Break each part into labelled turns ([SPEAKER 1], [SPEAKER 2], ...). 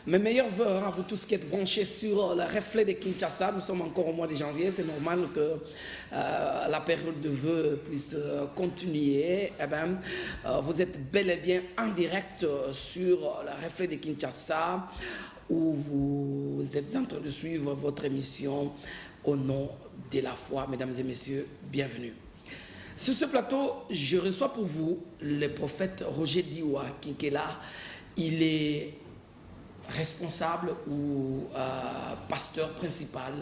[SPEAKER 1] Mes meilleurs vœux à vous tous qui êtes branchés sur le reflet de Kinshasa. Nous sommes encore au mois de janvier. C'est normal que la période de vœux puisse continuer. Eh bien, vous êtes bel et bien en direct sur le reflet de Kinshasa où vous êtes en train de suivre votre émission au nom de la foi. Mesdames et messieurs, bienvenue. Sur ce plateau, je reçois pour vous le prophète Roger Diwa Kinkela. Il est responsable ou pasteur principal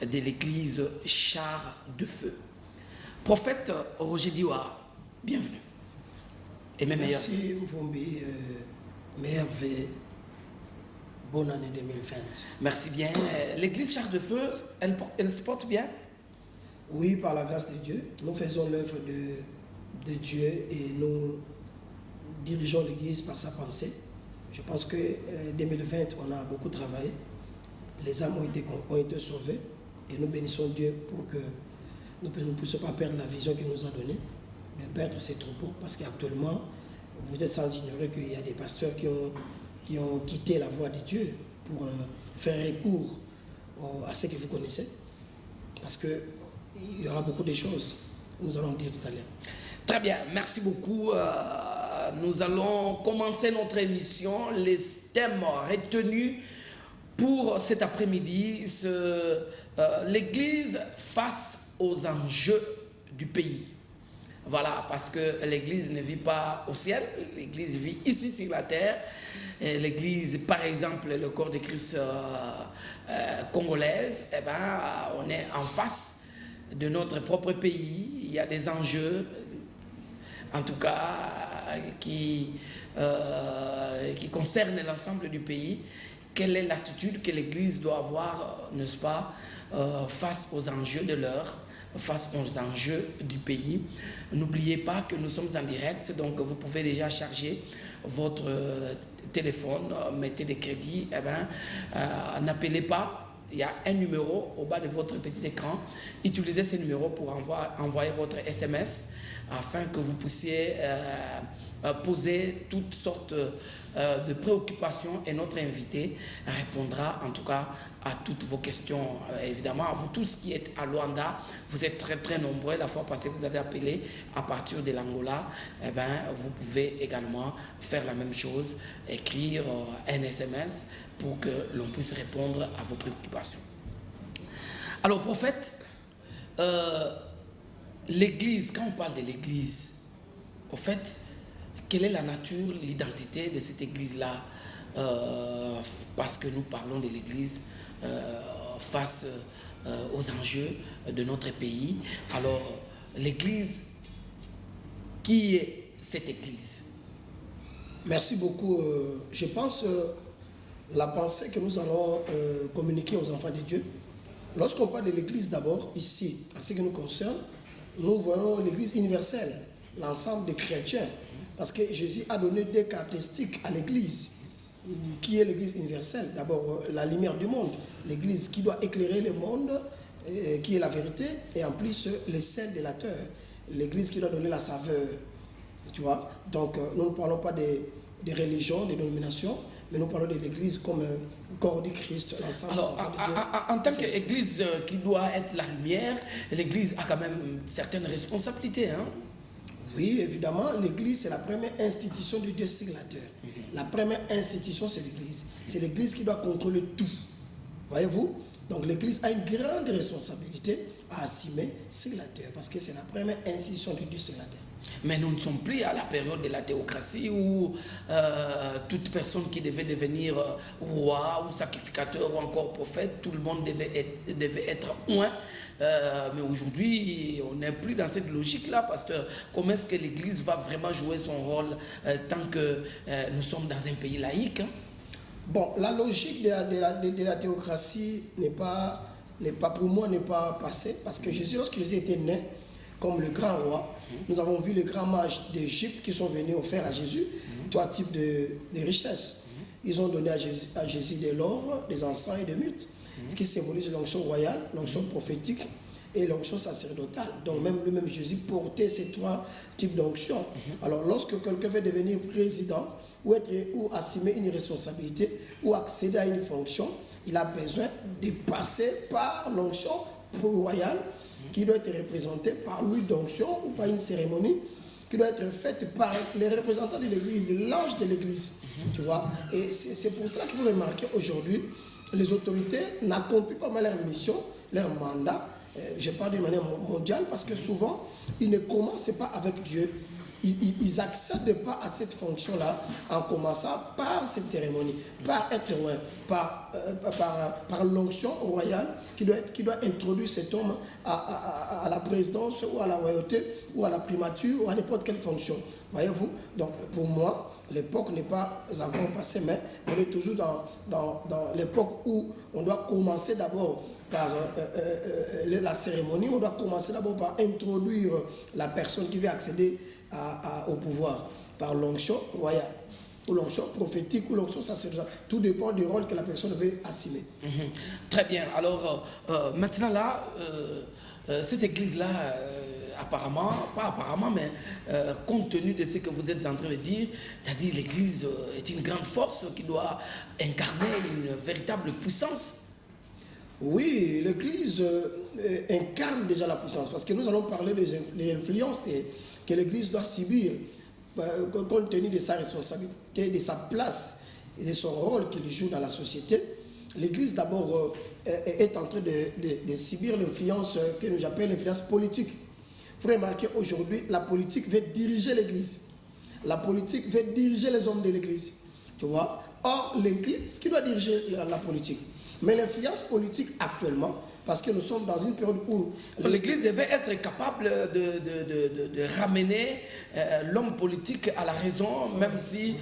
[SPEAKER 1] de l'église Char de Feu. Prophète Roger Diwa, bienvenue. Et mes meilleurs.
[SPEAKER 2] Merci Mvumbi, merveille. Bonne année 2020.
[SPEAKER 1] Merci bien. L'église Char de Feu, elle se porte bien?
[SPEAKER 2] Oui, par la grâce de Dieu. Nous faisons l'œuvre de Dieu et nous dirigeons l'église par sa pensée. Je pense que 2020, on a beaucoup travaillé. Les âmes ont été sauvées et nous bénissons Dieu pour que nous ne puissions pas perdre la vision qu'il nous a donnée, mais perdre ses troupeaux. Parce qu'actuellement, vous êtes sans ignorer qu'il y a des pasteurs qui ont quitté la voie de Dieu pour faire recours à ce que vous connaissez. Parce qu'il y aura beaucoup de choses, nous allons dire tout à l'heure.
[SPEAKER 1] Très bien, merci beaucoup. Nous allons commencer notre émission. Les thèmes retenus pour cet après-midi, l'Église face aux enjeux du pays. Voilà, parce que l'Église ne vit pas au ciel, l'Église vit ici sur la terre. L'Église, par exemple, le corps de Christ congolaise, eh ben, on est en face de notre propre pays. Il y a des enjeux, en tout cas, qui concerne l'ensemble du pays. Quelle est l'attitude que l'Église doit avoir, n'est-ce pas, face aux enjeux de l'heure, face aux enjeux du pays. N'oubliez pas que nous sommes en direct, donc vous pouvez déjà charger votre téléphone, mettez des crédits, eh ben, n'appelez pas. Il y a un numéro au bas de votre petit écran. Utilisez ce numéro pour envoyer votre SMS afin que vous puissiez poser toutes sortes de préoccupations et notre invité répondra en tout cas à toutes vos questions. Évidemment, vous tous qui êtes à Luanda, vous êtes très très nombreux. La fois passée, vous avez appelé à partir de l'Angola. Eh ben, vous pouvez également faire la même chose, écrire un SMS pour que l'on puisse répondre à vos préoccupations. Alors, prophète, l'Église, quand on parle de l'Église, au fait, quelle est la nature, l'identité de cette Église-là, parce que nous parlons de l'Église face aux enjeux de notre pays. Alors, l'Église, qui est cette Église?
[SPEAKER 2] Merci beaucoup. Je pense la pensée que nous allons communiquer aux enfants de Dieu. Lorsqu'on parle de l'Église d'abord, ici, en ce qui nous concerne, nous voyons l'Église universelle, l'ensemble des chrétiens. Parce que Jésus a donné des caractéristiques à l'Église. Qui est l'Église universelle? D'abord, la lumière du monde. L'Église qui doit éclairer le monde, qui est la vérité, et en plus, le sel de la terre. L'Église qui doit donner la saveur. Tu vois? Donc, nous ne parlons pas des religions, des dénominations, mais nous parlons de l'Église comme un corps du Christ, l'ensemble des enfants de Dieu.
[SPEAKER 1] En tant qu'Église qui doit être la lumière, l'Église a quand même certaines responsabilités, hein?
[SPEAKER 2] Oui, évidemment, l'Église, c'est la première institution de Dieu sur la terre. La première institution, c'est l'Église. C'est l'Église qui doit contrôler tout. Voyez-vous? Donc l'Église a une grande responsabilité à assumer sur la terre, parce que c'est la première institution de Dieu sur la terre.
[SPEAKER 1] Mais nous ne sommes plus à la période de la théocratie où toute personne qui devait devenir roi ou sacrificateur ou encore prophète, tout le monde devait être oint. Mais aujourd'hui, on n'est plus dans cette logique-là, parce que comment est-ce que l'Église va vraiment jouer son rôle tant que nous sommes dans un pays laïque, hein?
[SPEAKER 2] Bon, la logique de la théocratie pour moi, n'est pas passée, parce que Jésus, lorsque Jésus était né comme le grand roi, nous avons vu les grands mages d'Égypte qui sont venus offrir à Jésus trois types de richesses. Ils ont donné à Jésus de l'or, des encens et des myrtes, ce qui symbolise l'onction royale, l'onction prophétique et l'onction sacerdotale. Donc même lui-même Jésus portait ces trois types d'onction. Alors lorsque quelqu'un veut devenir président, ou assumer une responsabilité, ou accéder à une fonction, il a besoin de passer par l'onction royale qui doit être représentée par l'huile d'onction ou par une cérémonie qui doit être faite par les représentants de l'Église, l'ange de l'Église. Tu vois? Et c'est pour ça que vous remarquez aujourd'hui, les autorités n'accomplissent pas mal leur mission, leur mandat. Je parle d'une manière mondiale parce que souvent, ils ne commencent pas avec Dieu. Ils n'accèdent pas à cette fonction-là en commençant par cette cérémonie, par être loin, par l'onction royale qui doit introduire cet homme à la présidence ou à la royauté ou à la primature ou à n'importe quelle fonction. Voyez-vous? Donc pour moi, l'époque n'est pas encore passée, mais on est toujours dans l'époque où on doit commencer d'abord par la cérémonie, on doit commencer d'abord par introduire la personne qui veut accéder au pouvoir, par l'onction royale, ou l'onction prophétique, ou l'onction sacerdotale. Tout dépend du rôle que la personne veut assumer.
[SPEAKER 1] Très bien. Alors, maintenant là, cette église-là, apparemment, pas apparemment, mais compte tenu de ce que vous êtes en train de dire, c'est-à-dire l'église est une grande force qui doit incarner une véritable puissance.
[SPEAKER 2] Oui, l'Église incarne déjà la puissance, parce que nous allons parler de l'influence que l'Église doit subir, compte tenu de sa responsabilité, de sa place et de son rôle qu'il joue dans la société. L'Église d'abord est en train de subir l'influence que nous appelons l'influence politique. Vous remarquez aujourd'hui, la politique veut diriger l'Église. La politique veut diriger les hommes de l'Église. Tu vois? Or, l'Église qui doit diriger la politique. Mais l'influence politique actuellement, parce que nous sommes dans une période où
[SPEAKER 1] l'Église devait être capable de ramener l'homme politique à la raison, même si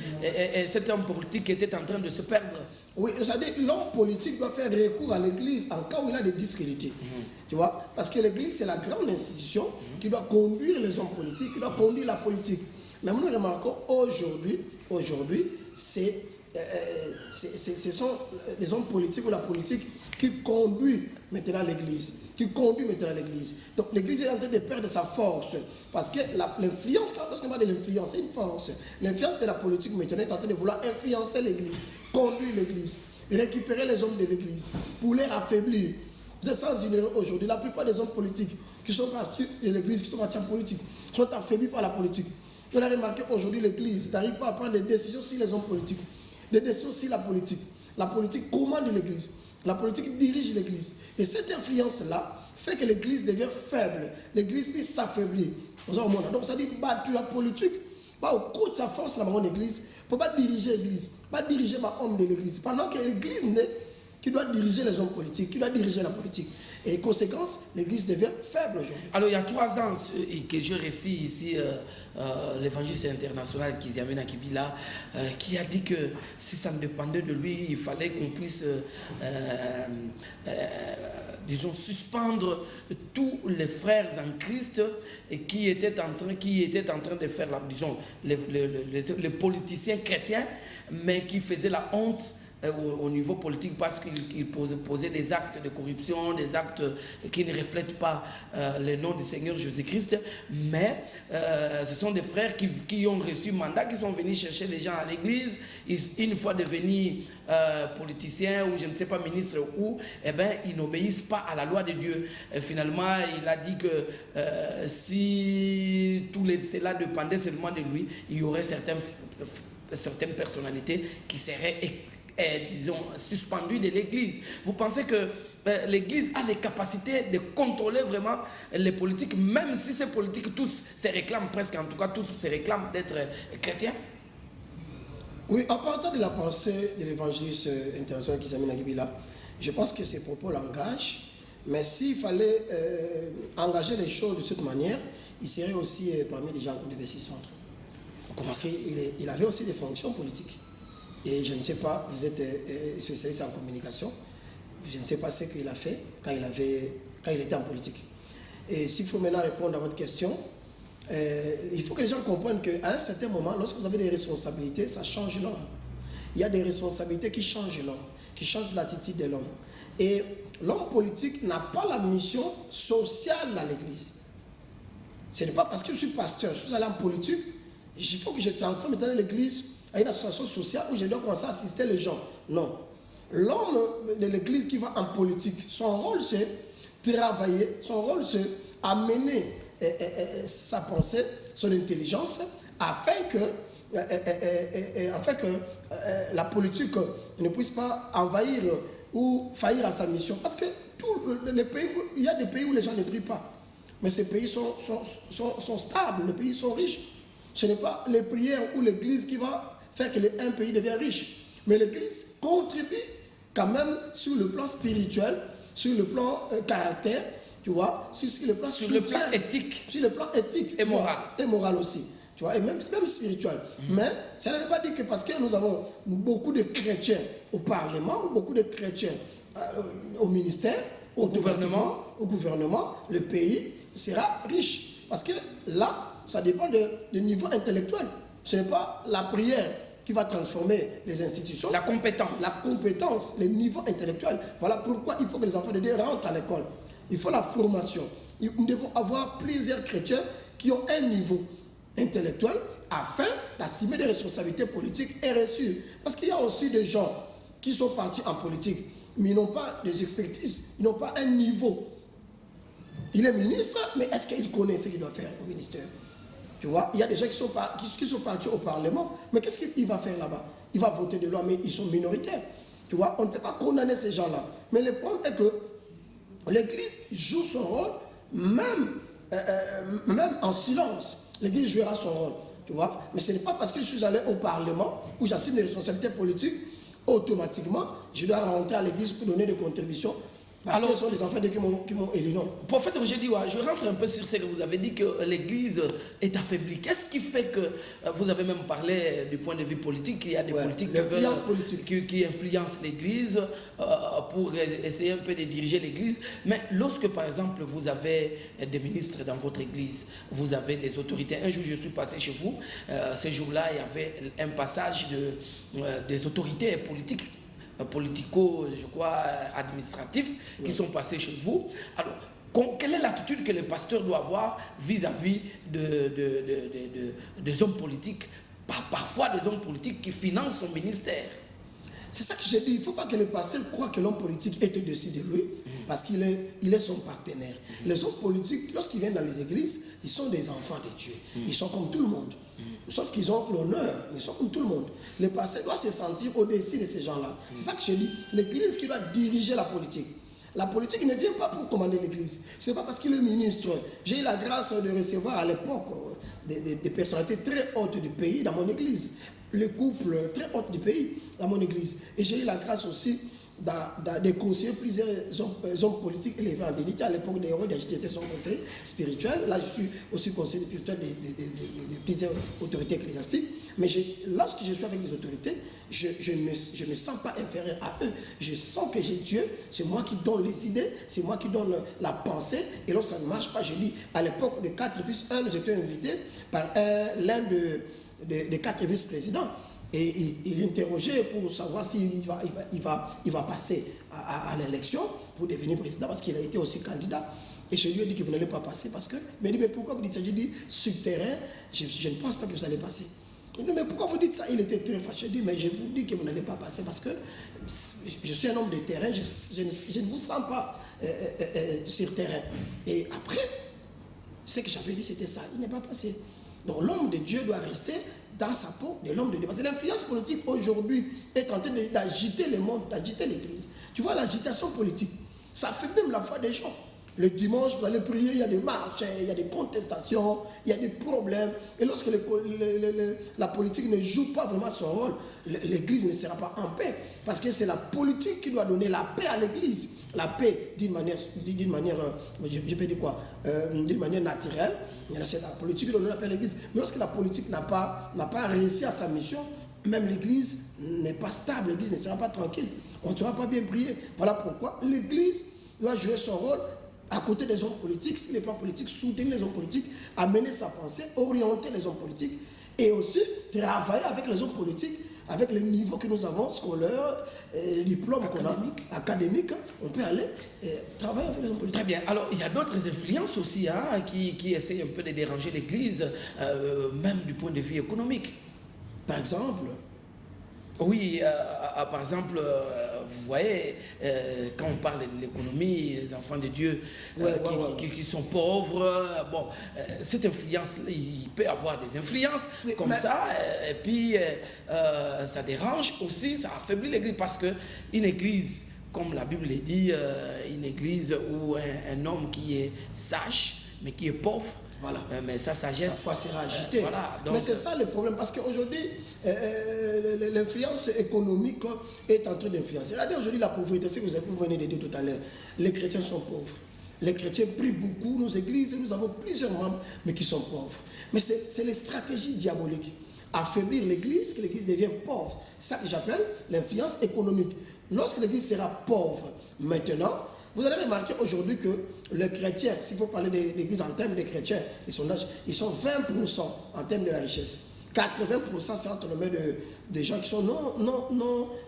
[SPEAKER 1] cet homme politique était en train de se perdre.
[SPEAKER 2] Oui, c'est-à-dire l'homme politique doit faire recours à l'Église en cas où il a des difficultés. Tu vois? Parce que l'Église, c'est la grande institution qui doit conduire les hommes politiques, qui doit conduire la politique. Mais nous remarquons aujourd'hui, ce sont les hommes politiques ou la politique qui conduit maintenant l'Église. Donc l'Église est en train de perdre sa force. Parce que l'influence, lorsqu'on parle de l'influence, c'est une force. L'influence de la politique maintenant est en train de vouloir influencer l'Église, conduire l'Église, récupérer les hommes de l'Église pour les affaiblir. Vous êtes sans ignorer aujourd'hui, la plupart des hommes politiques qui sont partis de l'Église, qui sont partis en politique, sont affaiblis par la politique. On a remarqué aujourd'hui l'Église n'arrive pas à prendre des décisions sur les hommes politiques. Des décisions sur la politique. La politique commande l'Église. La politique dirige l'Église. Et cette influence-là fait que l'Église devient faible. L'Église peut s'affaiblir. Donc ça dit, tu la politique, au cours de sa force, la Église, pour pas diriger l'Église, pas diriger l'homme de l'Église. Pendant que l'Église n'est qui doit diriger les hommes politiques, qui doit diriger la politique. Et conséquence, l'Église devient faible aujourd'hui.
[SPEAKER 1] Alors il y a 3 ans que je récite ici l'évangile international Kiziamena Kibila qui a dit que si ça ne dépendait de lui, il fallait qu'on puisse disons suspendre tous les frères en Christ et qui étaient en train de faire disons les politiciens chrétiens mais qui faisaient la honte au niveau politique parce qu'ils posaient des actes de corruption, des actes qui ne reflètent pas le nom du Seigneur Jésus-Christ, mais ce sont des frères qui ont reçu mandat, qui sont venus chercher les gens à l'église, une fois devenus politiciens ou je ne sais pas ministres ou, eh ben, ils n'obéissent pas à la loi de Dieu. Et finalement, il a dit que si cela dépendait seulement de lui, il y aurait certaines personnalités qui seraient disons, suspendu de l'Église. Vous pensez que l'Église a les capacités de contrôler vraiment les politiques, même si ces politiques tous se réclament, presque en tout cas tous se réclament d'être chrétiens?
[SPEAKER 2] Oui, en partant de la pensée de l'évangéliste international Kiziamena Kibila, je pense que ces propos l'engagent, mais s'il fallait engager les choses de cette manière, il serait aussi parmi les gens qu'on devait s'y centrer. Parce qu'il avait aussi des fonctions politiques. Et je ne sais pas, vous êtes spécialiste en communication, je ne sais pas ce qu'il a fait quand il était en politique. Et s'il faut maintenant répondre à votre question, il faut que les gens comprennent qu'à un certain moment, lorsque vous avez des responsabilités, ça change l'homme. Il y a des responsabilités qui changent l'homme, qui changent l'attitude de l'homme. Et l'homme politique n'a pas la mission sociale à l'Église. Ce n'est pas parce que je suis pasteur, je suis allé en politique, il faut que je transforme maintenant l'Église à une association sociale où je dois commencer à assister les gens. Non. L'homme de l'église qui va en politique, son rôle c'est travailler, son rôle c'est amener sa pensée, son intelligence, afin que la politique ne puisse pas envahir ou faillir à sa mission. Parce que il y a des pays où les gens ne prient pas. Mais ces pays sont stables, les pays sont riches. Ce n'est pas les prières ou l'église qui va faire que un pays devient riche. Mais l'église contribue quand même sur le plan spirituel, sur le plan caractère, tu vois, sur le plan
[SPEAKER 1] éthique.
[SPEAKER 2] Sur le plan éthique.
[SPEAKER 1] Et moral.
[SPEAKER 2] Et moral aussi. Tu vois, et même spirituel. Mais ça ne veut pas dire que parce que nous avons beaucoup de chrétiens au Parlement, beaucoup de chrétiens au ministère, au gouvernement, le pays sera riche. Parce que là, ça dépend du niveau intellectuel. Ce n'est pas la prière qui va transformer les institutions.
[SPEAKER 1] La compétence.
[SPEAKER 2] La compétence, le niveau intellectuel. Voilà pourquoi il faut que les enfants de Dieu rentrent à l'école. Il faut la formation. Nous devons avoir plusieurs chrétiens qui ont un niveau intellectuel afin d'assumer des responsabilités politiques et reçues. Parce qu'il y a aussi des gens qui sont partis en politique, mais ils n'ont pas des expertises, ils n'ont pas un niveau. Il est ministre, mais est-ce qu'il connaît ce qu'il doit faire au ministère? Tu vois, il y a des gens qui sont partis au Parlement, mais qu'est-ce qu'il va faire là-bas? Il va voter des lois, mais ils sont minoritaires. Tu vois, on ne peut pas condamner ces gens-là. Mais le problème est que l'Église joue son rôle, même en silence. L'Église jouera son rôle, tu vois. Mais ce n'est pas parce que je suis allé au Parlement, où j'assume les responsabilités politiques, automatiquement, je dois rentrer à l'Église pour donner des contributions. Parce que ce sont les enfants qui m'ont élu, non.
[SPEAKER 1] Prophète, je dis, je rentre un peu sur ce que vous avez dit, que l'Église est affaiblie. Qu'est-ce qui fait que, vous avez même parlé du point de vue politique, il y a des politiques qui influencent l'Église pour essayer un peu de diriger l'Église. Mais lorsque, par exemple, vous avez des ministres dans votre Église, vous avez des autorités. Un jour, je suis passé chez vous, ce jour-là, il y avait un passage des autorités politiques, politico, je crois, administratifs, qui sont passés chez vous. Alors, quelle est l'attitude que le pasteur doit avoir vis-à-vis des hommes politiques, parfois des hommes politiques qui financent son ministère?
[SPEAKER 2] C'est ça que j'ai dit. Il ne faut pas que le pasteur croie que l'homme politique est au-dessus de lui, parce qu'il est son partenaire. Les hommes politiques, lorsqu'ils viennent dans les églises, ils sont des enfants de Dieu. Ils sont comme tout le monde. Sauf qu'ils ont l'honneur, mais ils sont comme tout le monde. Le pasteur doit se sentir au-dessus de ces gens-là. C'est ça que j'ai dit. L'église qui doit diriger la politique. La politique ne vient pas pour commander l'église. Ce n'est pas parce qu'il est ministre. J'ai eu la grâce de recevoir à l'époque des personnalités très hautes du pays dans mon église. Le couple très haut du pays dans mon église. Et j'ai eu la grâce aussi de conseiller plusieurs hommes politiques élevés en dignité. À l'époque des héros, j'étais son conseiller spirituel. Là, je suis aussi conseiller spirituel de plusieurs autorités ecclésiastiques. Mais lorsque je suis avec les autorités, je ne me sens pas inférieur à eux. Je sens que j'ai Dieu, c'est moi qui donne les idées, c'est moi qui donne la pensée. Et lorsque ça ne marche pas, je dis, à l'époque de 4 plus 1, j'étais invité par l'un des 4 vice-présidents. Et il interrogeait pour savoir s'il va passer à l'élection pour devenir président, parce qu'il a été aussi candidat. Et je lui ai dit que vous n'allez pas passer parce que... Il m'a dit, mais pourquoi vous dites ça? J'ai dit, sur le terrain, je ne pense pas que vous allez passer. Il dit, mais pourquoi vous dites ça? Il était très fâché. Je dit, mais je vous dis que vous n'allez pas passer parce que je suis un homme de terrain, je ne vous sens pas sur le terrain. Et après, ce que j'avais dit, c'était ça. Il n'est pas passé. Donc l'homme de Dieu doit rester dans sa peau de l'homme de Dieu. Parce que l'influence politique aujourd'hui est en train d'agiter le monde, d'agiter l'église. Tu vois, l'agitation politique, ça fait même la foi des gens. Le dimanche, vous allez prier, il y a des marches, il y a des contestations, il y a des problèmes. Et lorsque la politique ne joue pas vraiment son rôle, l'église ne sera pas en paix. Parce que c'est la politique qui doit donner la paix à l'église. La paix d'une manière, je peux dire quoi, d'une manière naturelle. C'est la politique qui doit donner la paix à l'église. Mais lorsque la politique n'a pas réussi à sa mission, même l'église n'est pas stable, l'église ne sera pas tranquille. On ne sera pas bien prier. Voilà pourquoi l'église doit jouer son rôle à côté des hommes politiques, si les plans politiques, soutenir les hommes politiques, amener sa pensée, orienter les hommes politiques et aussi travailler avec les hommes politiques, avec le niveau que nous avons, scolaire, diplôme qu'on a, académique, on peut aller travailler avec les hommes politiques.
[SPEAKER 1] Très bien. Alors, il y a d'autres influences aussi qui essayent un peu de déranger l'Église, même du point de vue économique.
[SPEAKER 2] Par exemple,
[SPEAKER 1] Oui, par exemple, vous voyez, quand on parle de l'économie, les enfants de Dieu qui sont pauvres, bon, cette influence, il peut y avoir des influences comme ça, et puis ça dérange aussi, ça affaiblit l'église, parce qu'une église, comme la Bible le dit, une église où un homme qui est sage, mais qui est pauvre, voilà. Mais sa sagesse,
[SPEAKER 2] sa foi sera agitée.
[SPEAKER 1] Voilà, donc,
[SPEAKER 2] mais c'est ça le problème, parce qu'aujourd'hui, l'influence économique est en train d'influencer. Regardez aujourd'hui la pauvreté, c'est ce que vous venez de dire tout à l'heure. Les chrétiens sont pauvres. Les chrétiens prient beaucoup, nos églises, nous avons plusieurs membres, mais qui sont pauvres. Mais c'est les stratégies diaboliques. Affaiblir l'église, que l'église devienne pauvre. C'est ça que j'appelle l'influence économique. Lorsque l'église sera pauvre, maintenant, vous allez remarquer aujourd'hui que les chrétiens, s'il faut parler de l'église en termes de chrétiens, les sondages, ils sont 20% en termes de la richesse. 80% c'est entre les mains des gens qui sont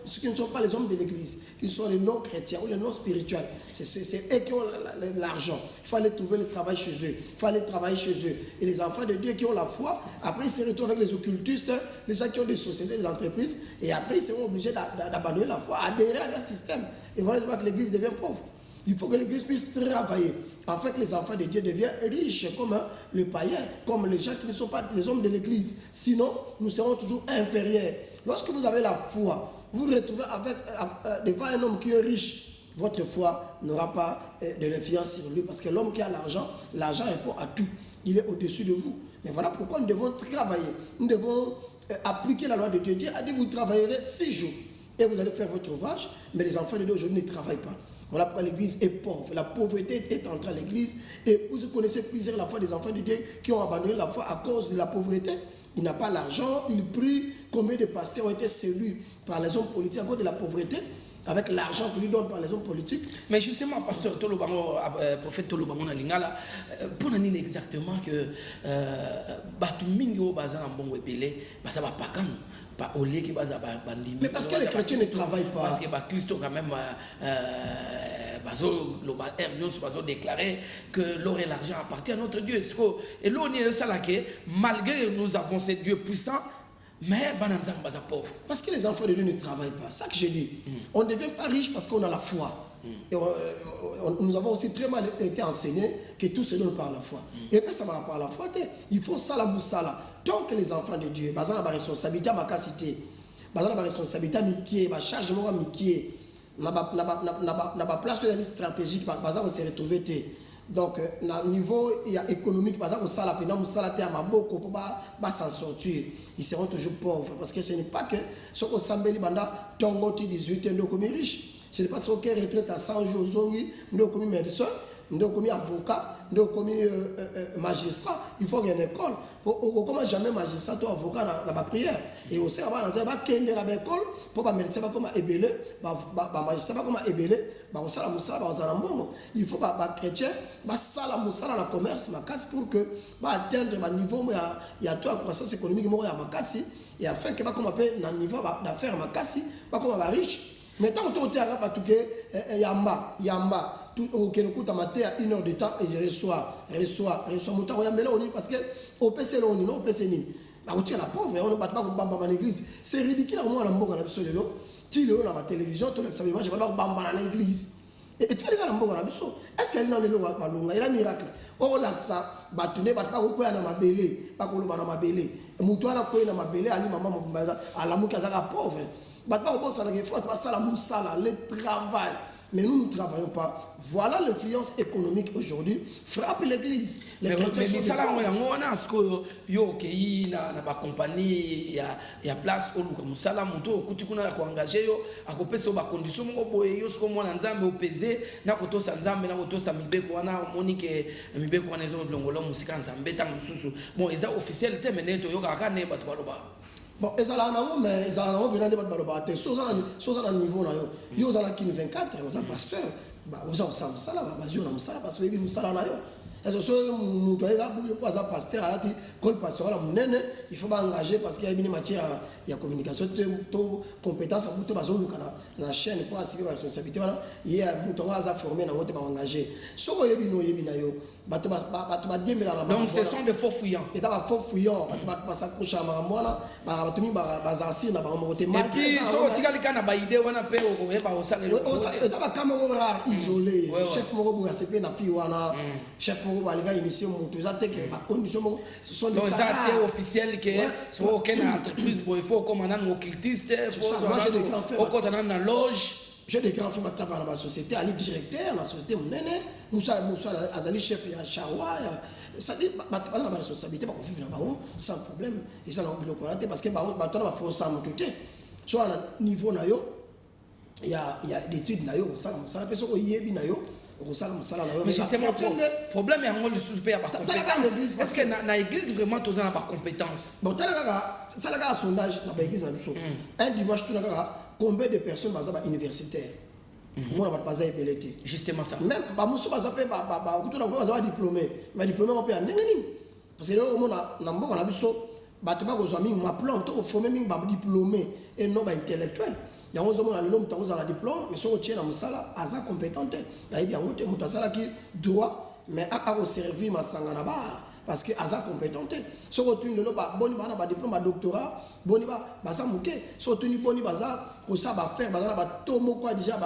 [SPEAKER 2] ceux qui ne sont pas les hommes de l'église, qui sont les non-chrétiens ou les non-spirituels. C'est eux qui ont l'argent. Il faut aller trouver le travail chez eux. Il faut aller travailler chez eux. Et les enfants de Dieu qui ont la foi, après ils se retrouvent avec les occultistes, les gens qui ont des sociétés, des entreprises, et après ils seront obligés d'abandonner la foi, adhérer à leur système. Et voilà, je vois que l'église devient pauvre. Il faut que l'église puisse travailler afin que les enfants de Dieu deviennent riches comme le païen, comme les gens qui ne sont pas les hommes de l'église. Sinon, nous serons toujours inférieurs. Lorsque vous avez la foi, vous vous retrouvez devant un homme qui est riche, votre foi n'aura pas de l'influence sur lui, parce que l'homme qui a l'argent répond à tout. Il est au-dessus de vous. Mais voilà pourquoi nous devons travailler. Nous devons appliquer la loi de Dieu. Dieu a dit, vous travaillerez 6 jours et vous allez faire votre ouvrage, mais les enfants de Dieu aujourd'hui ne travaillent pas. Voilà pourquoi l'église est pauvre. La pauvreté est entrée à l'église. Et vous connaissez plusieurs la foi des enfants de Dieu qui ont abandonné la foi à cause de la pauvreté. Il n'a pas l'argent, il prie. Combien de pasteurs ont été séduits par les hommes politiques à cause de la pauvreté, avec l'argent que lui donnent par les hommes politiques.
[SPEAKER 1] Mais justement, pasteur Tolobango, prophète Tolobango na lingala, pour nous dire exactement que Batumingi au bazar en bon épelé, ça va pas quand.
[SPEAKER 2] Mais parce que les chrétiens ne travaillent pas.
[SPEAKER 1] Parce que Christ quand même déclaré que l'or et l'argent appartiennent à notre Dieu. Et l'on est ça là que malgré que nous avons ces dieux puissants, mais pauvre.
[SPEAKER 2] Parce que les enfants de Dieu ne travaillent pas. C'est ça que je dis. On ne devient pas riche parce qu'on a la foi. Et nous avons aussi très mal été enseignés que tout se donne par la foi. Et puis ça va par la foi. Il faut ça la moussala. Tant que les enfants de Dieu, ils ont la responsabilité à ma capacité, ils ont la responsabilité à mikier, ma charge à mikier, n'a pas place stratégique, ils vont se retrouver. Donc, au niveau économique, par exemple, pour s'en sortir, ils seront toujours pauvres. Parce que ce n'est pas que ce qu'on s'embellit pendant 18 ans, nous sommes riches. Ce n'est pas ce qu'on retraite à 100 jours, nous sommes médecins, nous sommes avocats, nous sommes magistrats. Il faut qu'il y ait une école. Comment jamais magistrat ou avocat dans ma prière. Et aussi, avant, on va qu'il y ait une école pour les médecins comme ébélé, les magistrats comme ébélé, il faut que les chrétiens fassent la commerce pour que atteindre le niveau où il y a toute la croissance économique et afin que le niveau d'affaires comme riche. Mais tant que tu as yamba, tu as maté à 1 heure de temps et je reçois parce que au PC non au PC ni la pauvre on ne bat pas bamba dans l'église. C'est ridicule moi na mboka na biso lelo ti lelo na télévision to ça image ba bamba na l'église et tu regardes mboka na biso est-ce qu'elle n'a lelo malunga il a miracle o la ça batune bat pas ko na mabele ba ko loba na mabele mutu ana ko na mabele ali mama ala mukazaka pauvre bat pas ko ça na faut pas ça la musala le travail. Mais nous ne travaillons pas. Voilà l'influence économique aujourd'hui. Frappe l'église. Les chrétiens sont des pauvres.
[SPEAKER 1] Il y a une compagnie, il y a place où nous sommes engagés. À côté de ces conditions, nous sommes pesés. Nous sommes officiel.
[SPEAKER 2] Bon, ils ont mais ils ont bien des choses à niveau là. Ils ont 24, ils ont pasteur. Ils ont ça là, ils ont ça parce que ils ont ça là. Est-ce que ce pasteur a dit que le pasteur il faut engager parce qu'il y a une matière, il y a communication, compétence, la chaîne pour assurer la responsabilité. Il y a un formé dans le engagé.
[SPEAKER 1] Donc ce sont des faux fouillants.
[SPEAKER 2] Et des faux fouillants, et
[SPEAKER 1] puis,
[SPEAKER 2] isolé, chef Morobo a CP na Fiwana, chef Morobo a initié mon tout ça, ce sont des
[SPEAKER 1] cas officiels qui sont aucune entreprise, il faut comme un occultiste, il faut qu'on ait une loge.
[SPEAKER 2] J'ai des grands frères qui travaillent dans la société, Ali directeur, la société, Moussa Azali chef de Charoua, ça dit, pas la responsabilité, pour vivre là-bas, sans problème, et ça n'a pas de parce que maintenant, il faut ça tout. Soit à niveau nayo, il y a des études nayo, ça la personne qui y nayo.
[SPEAKER 1] Mais justement, le problème est en super par compétence. Est-ce que dans l'église, vraiment, tu as par compétence?
[SPEAKER 2] Bon, ça a un sondage dans l'église. Un dimanche, tu as combien de personnes sont universitaires? Moi, je ne sais pas.
[SPEAKER 1] Justement ça.
[SPEAKER 2] Même, je ne sais pas diplômé. Mais diplômé, on peut aller. Parce que là, on a vu ça. Je ne sais pas diplômé et non intellectuel. Il y a un homme qui a un diplôme, mais si on tient dans le sala, il est compétent. Il y a un homme qui a droit, mais il a servi ma sanganaba parce qu'il est compétent. Si on tient un diplôme, un doctorat, si on tient un baza, pour ça, faire, déjà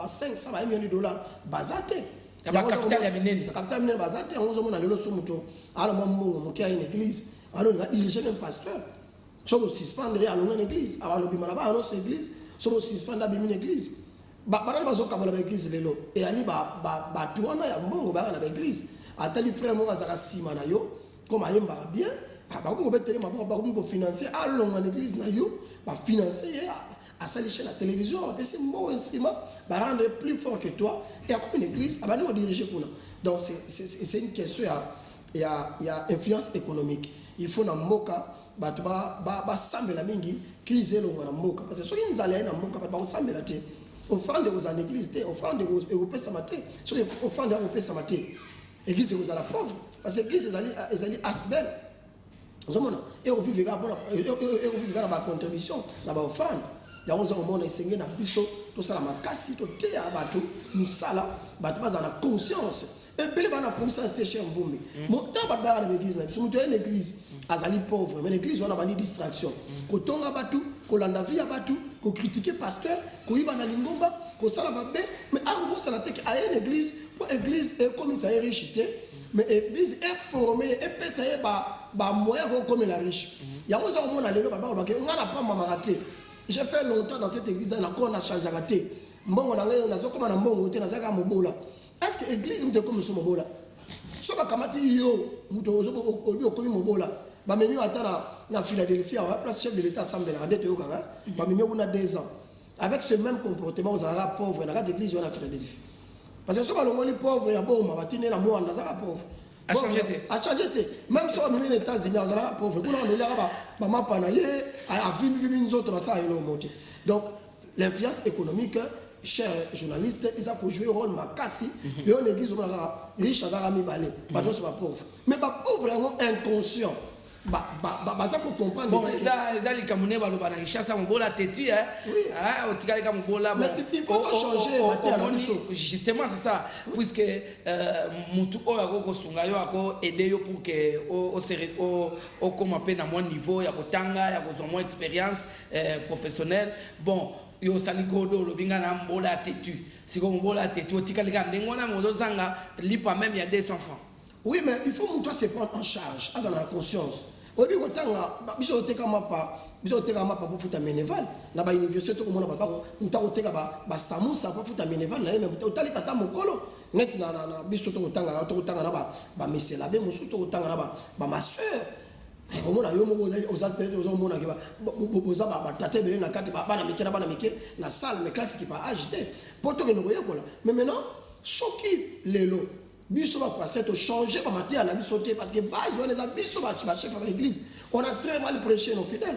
[SPEAKER 2] 500 millions de dollars, bazate.
[SPEAKER 1] Il y a un capital yaminen.
[SPEAKER 2] Le capital yaminen, bazate, on a le son moto. Alors, on a une église, alors on a dirigé un pasteur. Si on suspend à l'église, alors on a une église. Si on suspend à l'église, on a une église. Et ali batuana ya mbongo ba na église. Atali frère mo azaka sima na yo, comme ayemba bien, ba ko betele maboko ba ko financer alonga na église na yo, ba financer à salir la télévision, ba pese mo ensima, ba rendre plus fort que toi et comme une église, ba nous diriger kuna. Donc c'est une question il y a influence économique. Il faut na mboka ba sambela mingi crise longa na mboka parce que so inzala na mboka ba sambela te offrande aux en église te offrande aux pesa maté so offrande aux pesa maté église aux la pauvre parce que église ezali asbel zomona et on vivra na ba contribution na ba offrande ya on mona esengé na biso to sala makasi to te abatu musala batu baza na conscience et belle bana conscience te chez Mvumbi mon temps ba ba na l'église na biso muto une église azali pauvre mais l'église on a pas de distraction ko tonga batu ko landa vie ya batu ko critiquer pasteur ko iba na lingomba ko sala babe mais arbo sala te a une église pour église est comme ça est riche mais église est formée et peut ça ba moyen comme la riche ya on a mona lelo ba ba ke ngana pa mama raté. J'ai fait longtemps dans cette église, on a changé la tête. Mbongo na ngai nazo koma na mbongo te nazaka mobola. Est-ce que l'église mute comme so mobola? So ba kamati yo muto obi okomi mobola. Ba memi ata na Philadelphie à place chef de l'état Sambela radete yo kanga. Ba memi on a 2 ans. Avec ce même comportement vous allez pauvre na église on a Philadelphie. Parce que so ba longoli pauvre ya boma batine na moi nazaka pauvre.
[SPEAKER 1] A changé.
[SPEAKER 2] Même si on est aux États-Unis, on est pauvre. Donc, l'influence économique, chers journalistes, ils ont joué un rôle makasi. Mais on est riche, on est pauvre. Mais pauvre, est inconscient. Ça pour comprendre.
[SPEAKER 1] Bon, ça les Camerounais va le banarisha ça mon bola têtu hein. Ah, au tika les Camerounais
[SPEAKER 2] mais il faut changer
[SPEAKER 1] justement c'est ça puisque mutu o ya ko sunga yo ako aider yo pour que au comme appel à mon niveau ya kotanga ya ko moins expérience professionnelle bon yo saligodo lo binga na mbola têtu si comme mbola têtu o tika les gars ngona ngozo zanga lipa même il y a 200 francs.
[SPEAKER 2] Oui mais il faut toi se prendre en charge à la conscience. Obi kotanga biso teka mapa pour futa Meneval na ba université to komona ba mutako teka ba samusa pour futa Meneval na yeme otali tata mokolo net na biso to kotanga na ba mesela be musu to kotanga na ba ma sœur komona yo moko ozate ozomona ke boza ba tata bele na kati ba na mike na salle mais classe qui pas agité poto ke no yekola mais maintenant choki lelo biso va passer to changer ba matière na biso te parce que base on les a biso ba chef de l'église on a très mal prêché nos fidèles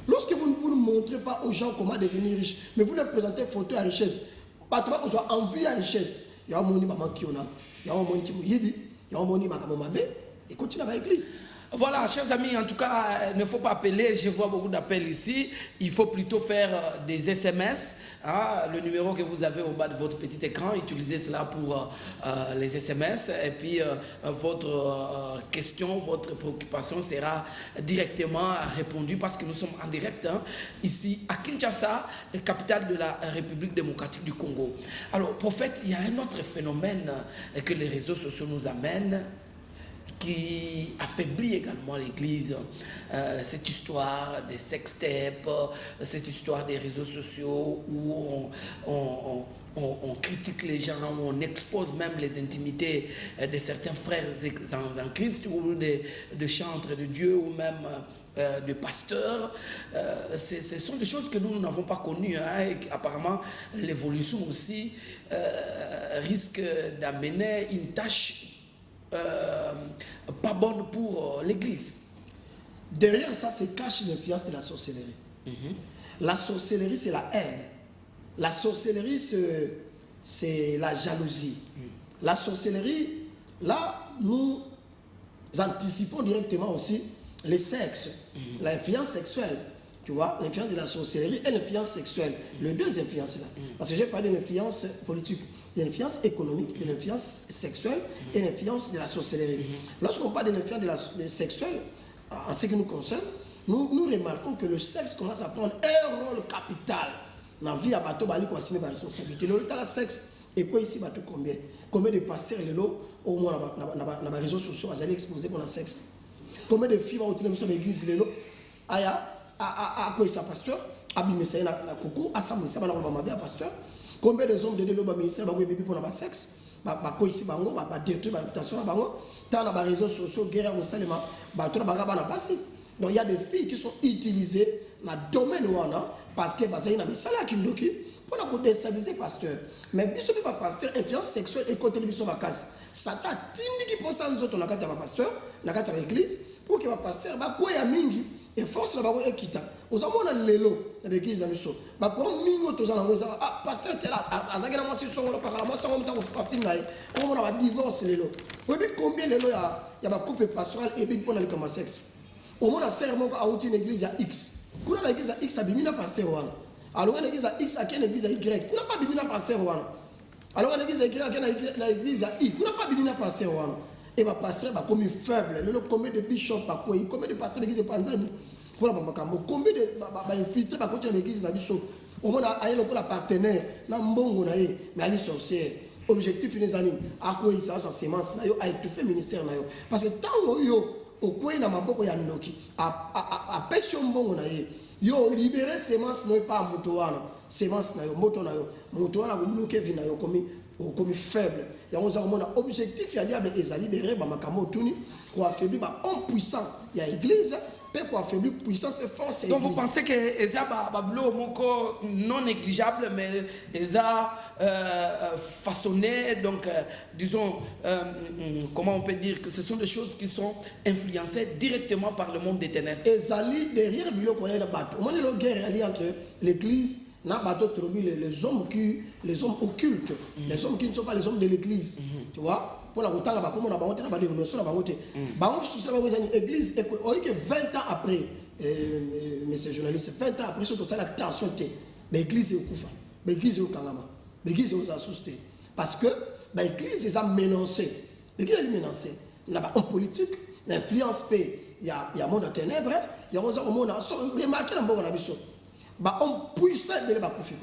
[SPEAKER 2] lorsque vous ne montrez pas aux gens comment devenir riche mais vous leur présentez photo à richesse pas trop qu'on soit envie à richesse il y a un monde ba mankiona il y a un monde qui muyibi Il y a un moni makamomabé et continue à l'église.
[SPEAKER 1] Voilà, chers amis, en tout cas, il ne faut pas appeler, je vois beaucoup d'appels ici, il faut plutôt faire des SMS, hein, le numéro que vous avez au bas de votre petit écran, utilisez cela pour les SMS, et puis votre question, votre préoccupation sera directement répondue parce que nous sommes en direct, hein, ici à Kinshasa, capitale de la République démocratique du Congo. Alors, prophète, il y a un autre phénomène que les réseaux sociaux nous amènent, qui affaiblit également l'Église, cette histoire des sextapes, cette histoire des réseaux sociaux où on critique les gens, où on expose même les intimités de certains frères en Christ ou de chantres de Dieu ou même de pasteurs. Ce sont des choses que nous n'avons pas connues, hein, et apparemment l'évolution aussi risque d'amener une tâche pas bonne pour l'Église.
[SPEAKER 2] Derrière ça se cache l'influence de la sorcellerie. La sorcellerie, c'est la haine. La sorcellerie, c'est la jalousie. La sorcellerie, là, nous anticipons directement aussi les sexes, l'influence sexuelle. Tu vois, l'influence de la sorcellerie et l'influence sexuelle. Les deux influences là. Parce que j'ai parlé de l'influence politique, de l'influence économique, de l'influence sexuelle et l'influence de la sorcellerie. Lorsqu'on parle de l'influence sexuelle, en ce qui nous concerne, nous remarquons que le sexe commence à prendre un rôle capital dans la vie à bateau, bali qu'on assume la responsabilité. Le temps, le sexe, et quoi ici, bateau combien? Combien de pasteurs, les lots, au moins dans les réseaux sociaux, ils allaient exposer pour le sexe. Combien de filles vont utiliser l'église, les lots? Aya. À quoi ça pasteur, à Bimessa na coucou, à Samuel ça va la pasteur. Combien de hommes de l'eau ministère va bébé pour la sexe, bah quoi ici bango, bah détruire la réputation bango, tant dans les réseaux sociaux guerre au Salema, bah tout baga na passé. Donc il y a des filles qui sont utilisées dans le domaine wana parce que bah ça y na misala kindoki pour la déstabiliser pasteur. Mais biso pas pasteur influence sexuelle et côté biso ba casse. Ça t'a tindi qui pour ça nous autres na kati ya pasteur, na kati ya église pour que ba pasteur ba quoi ya mingi et force la bako ekita ozamona lelo na l'église na biso ba pour mingo tozana ngoza ah pasteur tela azaki na mwasi songo lo pakala mwasi songo mtango fafinga ye on mona ba divorce lelo obi combien lelo ya ba couple pastoral et big pona le kama sexe au mona serment a outi une église à X kuna na église à X abimina pasteur wana alors na église à X akena église à Y kuna pas bimina pasteur wana alors na église à Y akena na église à I kuna pas bimina pasteur wana et va passer comme faible. Le combien de bishops, combien de pasteurs de l'église de Panzani, combien de infiltrés par contre l'église de la biso. Au moins, il y a un partenaire, mais il est sorcier. Objectif, les années, à quoi il s'agit de sémence, à étouffer le ministère. Parce que tant que au coin de ma boko yandoki, à pression bon, yo libérer sémence non pas à Moutouana, sémence na yo, Moutouana, Moutouana, vous bloquez vina yo comme faible. Il y a un objectif, il y a des alliés de Reba Makamo Tuni, pour affaiblir l'homme puissant. Il y a l'église, pour affaiblir puissance et force.
[SPEAKER 1] Donc vous pensez que Eza Bablo Moko non négligeable, mais Eza façonné, donc disons, comment on peut dire que ce sont des choses qui sont influencées directement par le monde des ténèbres.
[SPEAKER 2] Les alliés derrière Bilo qu'on est le bateau. On est le guerre alliée entre l'église. Les hommes occultes, les hommes qui ne sont pas les hommes de l'église, tu vois, pour la route, l'église, et que 20 ans après, messieurs journalistes, 20 ans après, surtout ça, la tension, l'église est au Koufa, l'église est au Kangama, l'église est aux assustés. Parce que l'église est menacée, l'église est menacée. Il y a un politique, l'influence paix, il y a un monde de ténèbres, il y a un monde de remarqué dans le monde de on puissant de les bakoufi.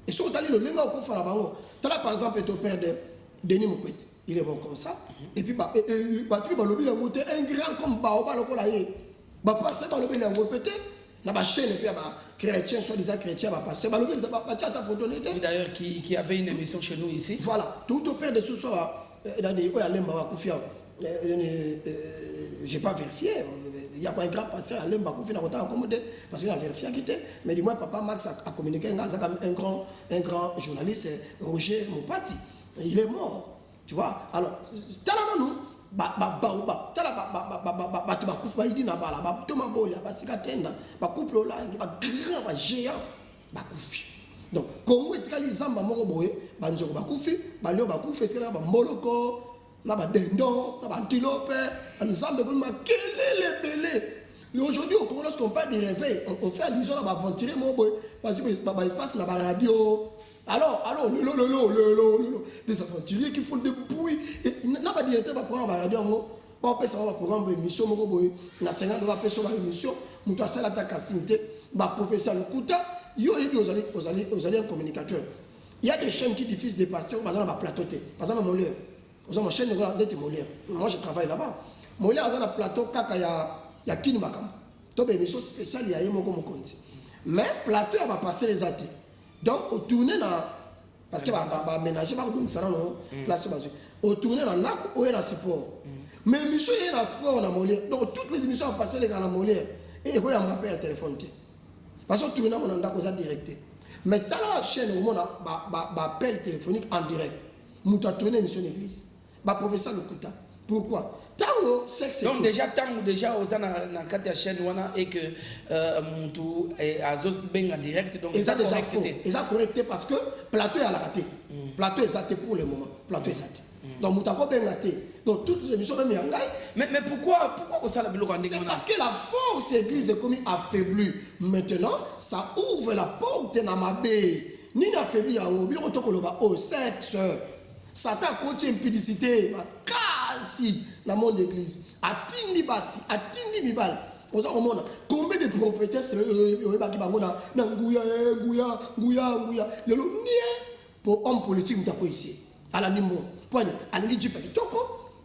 [SPEAKER 2] Et surtout, le lenga au koufara bango. Par exemple, ton père de Denis Mukwete, il est bon comme ça. Et puis, tu vas le monter un grand comme Baoba, le colaye. Passer dans le bien répété, dans la chaîne, et puis, chrétien, soi-disant chrétien, passer.
[SPEAKER 1] D'ailleurs, qui avait une émission chez nous ici.
[SPEAKER 2] Voilà, tout au père de ce soir, dans les j'ai pas vérifié. Il n'y a pas un grand pasteur à Lemba qui a accommodé parce qu'il a vérifié à quitter. Mais du moins, papa Max a communiqué un grand journaliste, Roger Mopati. Il est mort. Tu vois? Alors, nous, donc, Congo est les zamba moko boye, banjoko bakufi, balio bakufi, moloko, na ba dendon, na ba antilope, nzambe comme kelele belé. Aujourd'hui au Congo lorsqu'on parle de réveil, on fait allusion à aventurer mon boy parce que espace la radio. Alors, le des aventuriers qui font des bruits. N'a pas directeur va prendre la radio, on peut savoir programme d'émission, na 50 dollars sur l'émission, mutu asala ta kasinte, ba professeur Lokuta, yo ebi aux allez un communicateur. Il y a des chaînes qui diffusent des pasteurs, par exemple, à plateau. Par exemple, Molière. Par exemple, ma chaîne de Molière. Moi, je travaille là-bas. Molière, il y a un plateau, il y a Kini Makam. Donc, une émission spéciale, il y a un Moko Mokonti. Mais plateau, il va passer les athées. Donc, au tourner dans. Parce qu'il va aménager, ça non place au tourner dans l'arc, il y a un support. Mais l'émission, il y a un support dans Molière. Donc, toutes les émissions vont passer les gars dans Molière. Et il y a un appel à téléphone. Parce que tourner dans l'arc, il direct. Mais dans la chaîne, on a appel téléphonique en direct. Nous avons tourné l'émission d'église. Professeur Lokuta. Pourquoi? Tango, sexe.
[SPEAKER 1] Donc déjà, aux la chaîne, et que Moutou et Azot Beng en direct. Donc
[SPEAKER 2] ils ont déjà faux. Ils ont correcté parce que plateau est à la raté. Plateau est raté pour le moment. Plateau est raté. Donc Moutako Beng raté. Donc toutes les émissions même Yangai.
[SPEAKER 1] Mais pourquoi ça la
[SPEAKER 2] c'est parce que la force église est comme affaiblie. Maintenant, ça ouvre la porte dans ma baie. Ni affaibli en haut, bien au sexe. Satan coach impudicité. Quasi dans mon église. Atindi basi, atindi mibal. Combien de prophétesses pour homme politique ici. À la nimbo. Point. À la nimbo.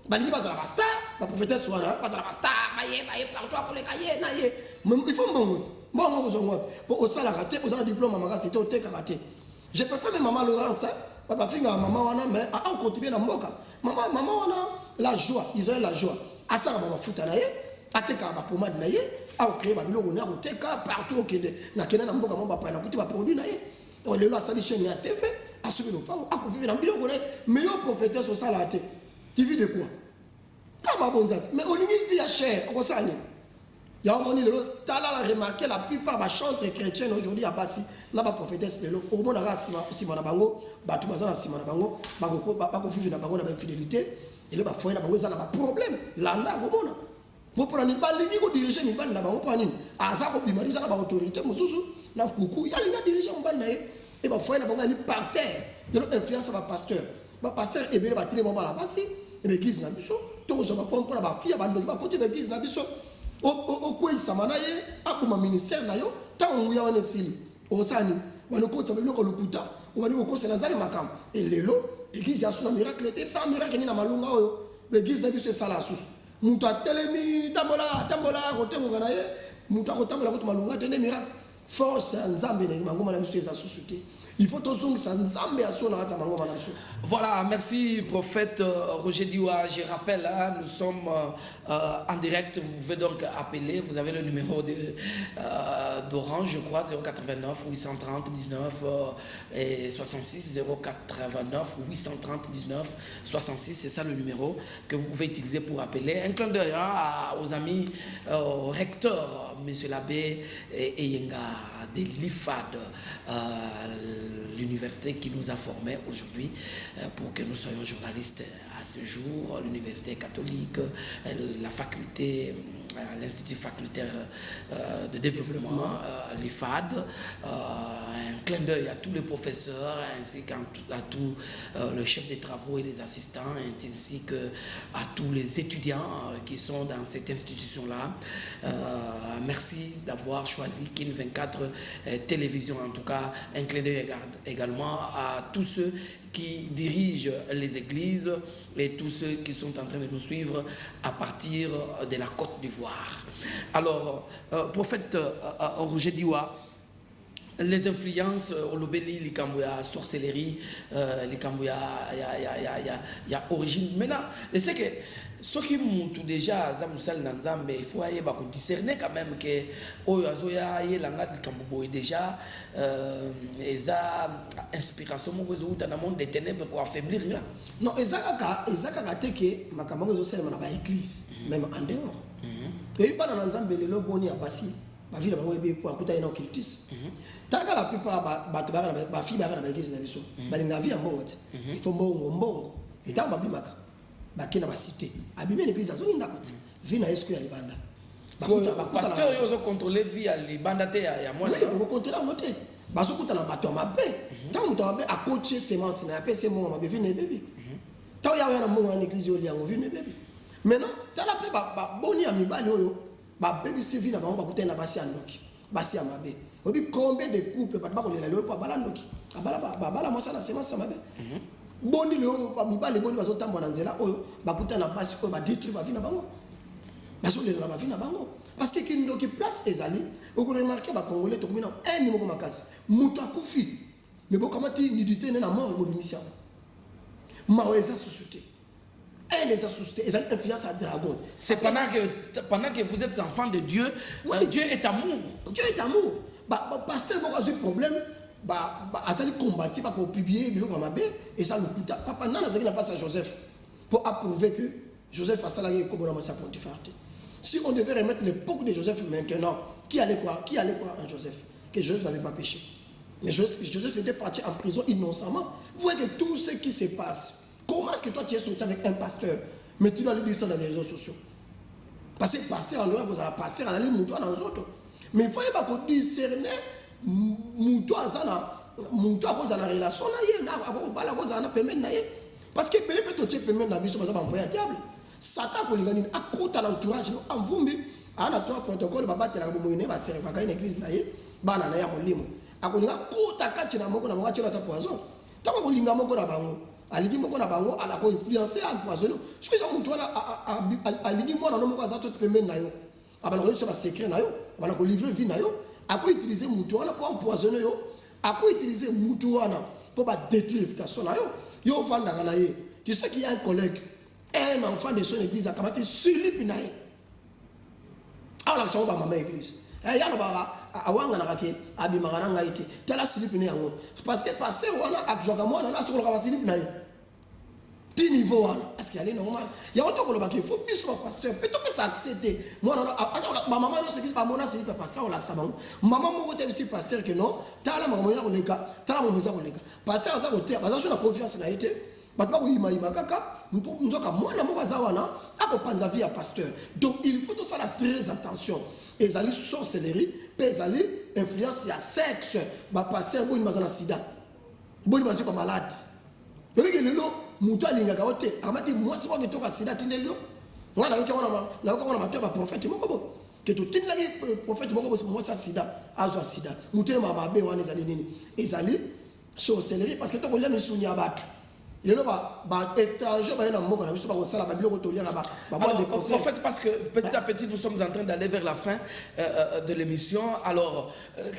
[SPEAKER 2] Balingi baza la star, ba prophétesse wana, baza la star, baye partout pour les cahiers, naie. Il faut bon zongo. Pour au sala raté, au sala diplôme mama c'était au té karaté. Je préfère même maman Laurence, papa finga maman wana mais a continuer na mboka. Maman wana la joie, Israël la joie. Asa maman futa naie, ateka ba pomade naie, a créer ba biloko na oteka partout au Kenya. Na Kenya na mboka mo ba pa na kuti ba produit naie. On le la sali chaîne na TV, a subi no pango, a ko vivre na biloko naie. Meilleur prophétesse au sala raté. Tu vis de quoi? Mais on vit à cher. Il y a un moment où tu as remarqué la plupart des chantres chrétiens aujourd'hui à Bassi. Là, la prophétesse de l'eau. Au moment où tu as Bango, tu as Simon Bango, tu as une fidélité. Et là, tu as un problème. Là, tu as pour prendre une balle, il faut diriger une balle là-bas. À ça, il y a une autorité. Il y a une diriger une balle. Et il faut une par terre. De l'influence à pasteur. Le pasteur est bien battu là-bas. Et l'église n'a pas de tout ça va prendre pour la fille, va continuer l'église n'a pas de au quoi il s'amanaye, à pour ministère là yo, tant on y a un essai, au sani, on ne compte pas le kuta, on va nous conseiller dans les makam. Et l'élo, l'église a sous un miracle, c'est un miracle qui n'a malunga l'église n'a pas de ça la sous. Mouta telemi, tambola, côté mon ganaye, mouta tambola côté malunga, tenez miracle. Force nzambe na ngoma na biso eza susute. Il faut toujours ça nzambe aso na ta ngoma na biso.
[SPEAKER 1] Voilà, merci prophète Roger Diwa. Je rappelle, hein, nous sommes en direct. Vous pouvez donc appeler. Vous avez le numéro d'Orange, je crois, 089 830 19 et 66 089 830 19 66. C'est ça le numéro que vous pouvez utiliser pour appeler. Un clin d'œil aux amis recteurs, monsieur l'abbé Eyenga de l'IFAD, l'université qui nous a formés aujourd'hui pour que nous soyons journalistes à ce jour, l'université catholique, la faculté, l'Institut facultaire de développement, l'IFAD, un clin d'œil à tous les professeurs ainsi qu'à tous les chefs de travaux et les assistants ainsi qu'à tous les étudiants qui sont dans cette institution-là. Merci d'avoir choisi KIN 24 télévision, en tout cas un clin d'œil également à tous ceux qui dirigent les églises et tous ceux qui sont en train de nous suivre à partir de la Côte d'Ivoire. Alors, prophète Roger Diwa, les influences, l'obéli, les cambouya, sorcellerie, les cambouya, il y a origine. Maintenant, je sais que ceux qui montent déjà à Zamoussal Nanzambe, il faut discerner quand même que Oyazoya et Langat Kambobo déjà ils ont inspiration dans le monde des ténèbres pour affaiblir là.
[SPEAKER 2] Non, Ezaka que Makambo Zosel dans l'église, même en dehors. Et pas dans Nanzambe, le Loboni a passé. Ma vie, pour écouter un occultisme. Tant que la plupart des filles dans l'église, il faut un bon. Il faut un bon. Et tant que bakena ba cité abimé l'église azolinda côté vina esko ya libanda
[SPEAKER 1] pasteur yo zo contrôler vie ya libanda te ya moi
[SPEAKER 2] on contrôler ngote bazokuta na bato mabe tant muto mabe a coacher semence na pese mo mabe vina bébé tant ya na mo na église yo liango vina bébé maintenant tala pe ba boni ya mibali oyo ba bébé si vina ba bakuta na basi andoki basi ya mabe obi combien de couples ba kolela lo pa balandoki abala mo sala semence mabe boni le ba mibali boni bazo tambo na nzela oyo bakuta na basi oyo ba détruire ba vina bango bazolela na ba vina bango parce que kindoki place ezali oko remarquer ba congolais to komina un numéro makasi muto akufi mais bon comment ti nudité na mort bo bimisia mawe za société elle les a suscités ezali influence à dragon
[SPEAKER 1] c'est pendant que vous êtes enfant de Dieu Dieu est amour pasteur boko a eu problème azali combattre pas pour publier biloko mabe et ça le coûta papa nana azali na place à Joseph pour approuver que Joseph a salarié comme on a sa Potiphar. Si on devait remettre l'époque de Joseph maintenant, qui allait croire en Joseph? Que Joseph n'avait pas péché. Mais Joseph était parti en prison innocemment. Vous voyez que tout ce qui se passe, comment est-ce que toi tu es sorti avec un pasteur, mais tu dois aller descendre dans les réseaux sociaux? Parce que pasteur en Europe, vous allez passer à aller mouton dans les autres. Mais il faut pas discerner mouton à la relation. Parce que peut-être tu peux mettre dans le envoyer à diable. Satan ko lingani akuta l'entourage no amvumbi ana to protocole babatela ko moyine ba serva ka église na ye bana na ya molimo akolinga kuta kati na moko na moko chela ta poison tama ko linga moko na bango aliki moko na bango ala ko influencer en poison ce que ça mutu ala aliki mona no moko azato pembeni na yo abana ko yisa ba secret na yo bana ko livrer vie na yo ako utiliser mutu ala pour empoisonner yo ako utiliser mutu ana pour ba détruire réputation na yo vanda na ye. Tu sais qu'il y a un collègue, un enfant de son église a commencé Philippe Naï. Alors là, ça va maman église. Il y a awanga na kake abimagana ngaiti tala Philippe Naï yango parce que pasteur wana akjoka mwana na soko ka Philippe Naï. Ti niveau wana parce qu'il y a normal. Il y a autre ko lobaki faut biso pasteur peut-on pas accepter. Moi maman no se kisi ba mona Philippe pasteur la sabango. Maman moko te bisi pasteur que non tala maman ya koleka tala maman ya koleka. Pasteur za ko te baza na confiance na été. Batba ko ima kaka nzoka mwana moko azawana akopanza vie ya pasteur. Donc il faut tout ça là très attention. Ezali sorcellerie, ezali influence ya sexe, ba pasteur boni mazana sida. Boni maziko malade. Donc lelo mutu alingaka ote, amati mwasi kwa kitoka sida tindelio. Ngana yoke wana mato ba prophète moko bo. Que tout tin la prophète moko bo mwasi sida, azwa sida. Mutu ma babe wana ezali nini? Ezali sorcellerie parce que to kolia misuni abatu. En fait, parce que petit à petit, nous sommes en train d'aller vers la fin de l'émission. Alors,